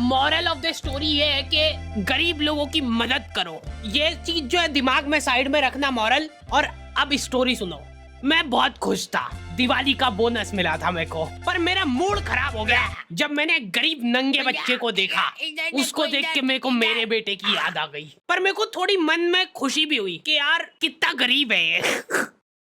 Moral of the story ये है कि गरीब लोगों की मदद करो। ये चीज जो है दिमाग में साइड में रखना मॉरल। और अब स्टोरी सुनो। मैं बहुत खुश था, दिवाली का बोनस मिला था मेरे को, पर मेरा मूड खराब हो गया जब मैंने गरीब नंगे बच्चे को देखा। उसको देख के मेरे को मेरे बेटे की याद आ गई, पर मेरे को थोड़ी मन में खुशी भी हुई कि यार कितना गरीब है ये।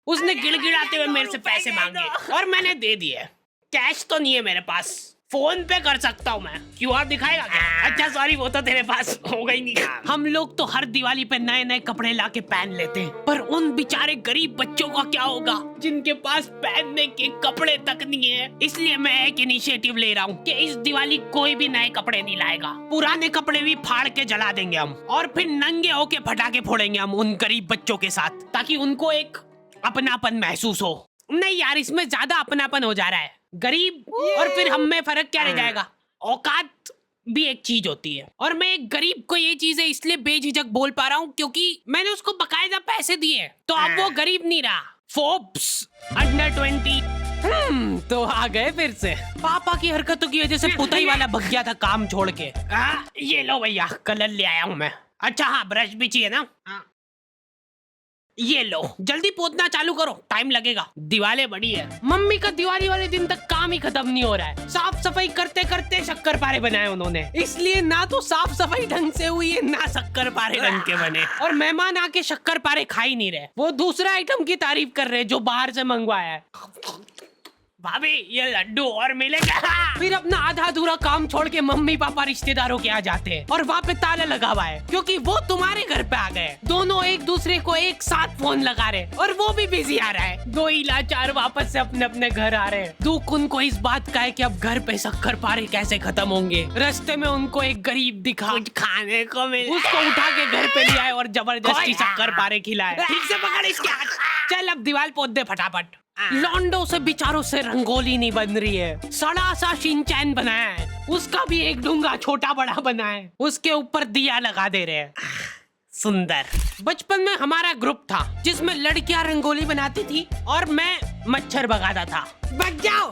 उसने गिड़गिड़ाते हुए मेरे से पैसे मांगे और मैंने दे दिए। कैश तो नहीं है मेरे पास, फोन पे कर सकता हूँ मैं। क्यूआर दिखाएगा क्या? अच्छा सॉरी, वो तो तेरे पास होगा ही नहीं। हम लोग तो हर दिवाली पे नए नए कपड़े लाके पहन लेते हैं, पर उन बेचारे गरीब बच्चों का क्या होगा जिनके पास पहनने के कपड़े तक नहीं है। इसलिए मैं एक इनिशिएटिव ले रहा हूँ कि इस दिवाली कोई भी नए कपड़े नहीं लाएगा। पुराने कपड़े भी फाड़ के जला देंगे हम, और फिर नंगे होके पटाखे फोड़ेंगे हम उन गरीब बच्चों के साथ, ताकि उनको एक अपनापन महसूस हो। नहीं यार, इसमें ज्यादा अपनापन हो जा रहा है। गरीब और फिर हम में फर्क क्या रह जाएगा? औकात भी एक चीज होती है। और मैं एक गरीब को ये चीजें इसलिए बेझिझक बोल पा रहा हूँ क्योंकि मैंने उसको बकायदा पैसे दिए, तो अब वो गरीब नहीं रहा। फोर्ब्स अंडर 20 तो आ गए फिर से। पापा की हरकतों की वजह से पुताई वाला भग गया था काम छोड़ के। ये लो भैया, कलर ले आया हूँ मैं। अच्छा हाँ, ब्रश भी चाहिए ना? ये लो, जल्दी पोतना चालू करो, टाइम लगेगा। दिवाली बड़ी है। मम्मी का दिवाली वाले दिन तक काम ही खत्म नहीं हो रहा है। साफ सफाई करते करते शक्कर पारे बनाए उन्होंने, इसलिए ना तो साफ सफाई ढंग से हुई है ना शक्कर पारे ढंग के बने। और मेहमान आके शक्कर पारे खा ही नहीं रहे, वो दूसरा आइटम की तारीफ कर रहे जो बाहर से मंगवाया है। भाभी ये लड्डू और मिलेगा। फिर अपना आधा अधूरा काम छोड़ के मम्मी पापा रिश्तेदारों के आ जाते हैं और वहाँ पे ताला लगा हुआ है क्योंकि वो तुम्हारे घर पे आ गए। दोनों एक दूसरे को एक साथ फोन लगा रहे और वो भी बिजी आ रहा है। दो ही लाचार वापस से अपने अपने घर आ रहे हैं। दुख उनको इस बात का है कि अब घर पे शक्कर पारे कैसे खत्म होंगे। रास्ते में उनको एक गरीब दिखा, कुछ खाने को मिला, उसको उठा के घर पे ले आए और जबरदस्ती शक्कर पारे खिलाए। ठीक से पकड़ इसके हाथ। चल अब दीवार पोत दे फटाफट। लॉन्डो से बेचारों से रंगोली नहीं बन रही है। सड़ा सा शिनचैन बनाया है, उसका भी एक डूंगा छोटा बड़ा बना है, उसके ऊपर दिया लगा दे रहे हैं। सुंदर। बचपन में हमारा ग्रुप था जिसमें लड़कियां रंगोली बनाती थी और मैं मच्छर भगाता था। बच जाओ।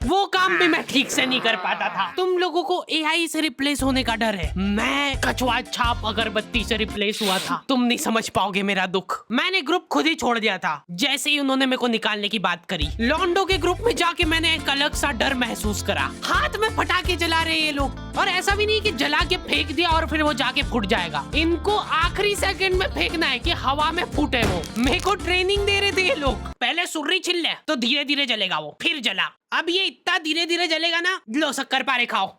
वो काम भी मैं ठीक से नहीं कर पाता था। तुम लोगों को एआई से रिप्लेस होने का डर है, मैं कछुआ छाप अगरबत्ती से रिप्लेस हुआ था। तुम नहीं समझ पाओगे मेरा दुख। मैंने ग्रुप खुद ही छोड़ दिया था जैसे ही उन्होंने मेरे को निकालने की बात करी। लॉन्डो के ग्रुप में जाके मैंने एक अलग सा डर महसूस करा। हाथ में पटाखे जला रहे ये लोग, और ऐसा भी नहीं कि जला के फेंक दिया और फिर वो जाके फूट जाएगा। इनको आखिरी सेकंड में फेंकना है कि हवा में फूटे वो। मेरे को ट्रेनिंग दे रहे थे ये लोग। पहले सुर्री छिल ले तो धीरे धीरे जलेगा वो, फिर जला। अब ये इतना धीरे धीरे जलेगा ना, लो शक्कर पारे खाओ।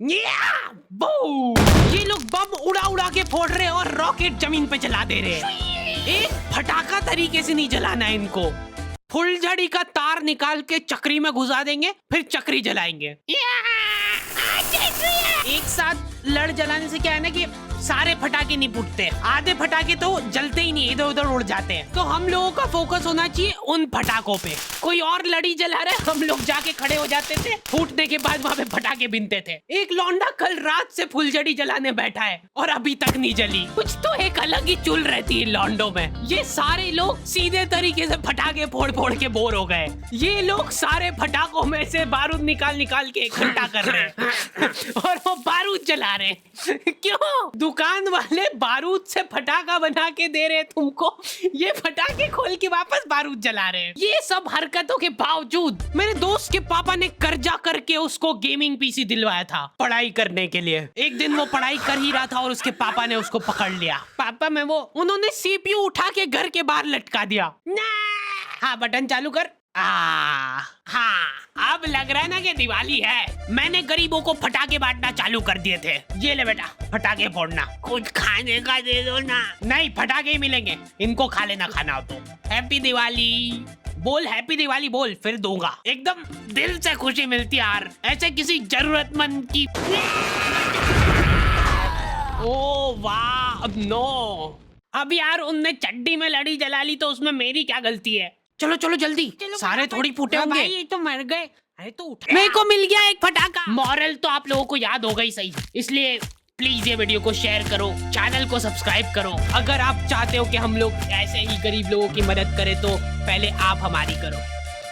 ये लोग बम उड़ा उड़ा के फोड़ रहे और रॉकेट जमीन पे जला दे रहे हैं। एक फटाका तरीके से नहीं जलाना है इनको। फुलझड़ी का तार निकाल के चक्री में घुसा देंगे, फिर चक्री जलाएंगे। एक साथ लड़ जलाने से क्या है ना कि सारे फटाके नहीं फूटते, आधे फटाके तो जलते ही नहीं, इधर उधर उड़ जाते हैं। तो हम लोगों का फोकस होना चाहिए उन फटाकों पे। कोई और लड़ी जला रहे, हम लोग जाके खड़े हो जाते थे, फूटने के बाद वहाँ पे फटाके बिनते थे। एक लौंडा कल रात से फुलझड़ी जलाने बैठा है और अभी तक नहीं जली। कुछ तो एक अलग ही चुल रहती है लौंडों में। ये सारे लोग सीधे तरीके से फटाके फोड़ फोड़ के बोर हो गए। ये लोग सारे फटाकों में से बारूद निकाल निकाल के इकट्ठा कर रहे हैं और वो बारूद जला रहे हैं। क्यों? दुकान वाले बारूद से फटाका बना के दे रहे तुमको, ये फटाके खोल के वापस बारूद जला रहे हैं। ये सब हरकतों के बावजूद मेरे दोस्त के पापा ने कर्जा करके उसको गेमिंग पीसी दिलवाया था पढ़ाई करने के लिए। एक दिन वो पढ़ाई कर ही रहा था और उसके पापा ने उसको पकड़ लिया। पापा में वो उन्होंने सीपीयू उठा के घर के बाहर लटका दिया। हाँ बटन चालू कर। हाँ अब लग रहा है ना कि दिवाली है। मैंने गरीबों को फटाके बांटना चालू कर दिए थे। ये ले बेटा फटाके फोड़ना, कुछ खाने का दे दो ना। नहीं फटाके ही मिलेंगे, इनको खा लेना खाना हो तो। हैप्पी दिवाली बोल, हैप्पी दिवाली बोल, फिर दूंगा। एकदम दिल से खुशी मिलती है यार, ऐसे किसी जरूरतमंद की। ओ वाह, नो। अब यार उनने चड्डी में लड़ी जला ली तो उसमें मेरी क्या गलती है? चलो चलो जल्दी, सारे थोड़ी फूटे होंगे। ये तो मर गए। अरे तो उठ, मेरे को मिल गया एक फटाका। मॉरल तो आप लोगों को याद हो गई सही, इसलिए प्लीज ये वीडियो को शेयर करो, चैनल को सब्सक्राइब करो। अगर आप चाहते हो कि हम लोग ऐसे ही गरीब लोगों की मदद करें तो पहले आप हमारी करो।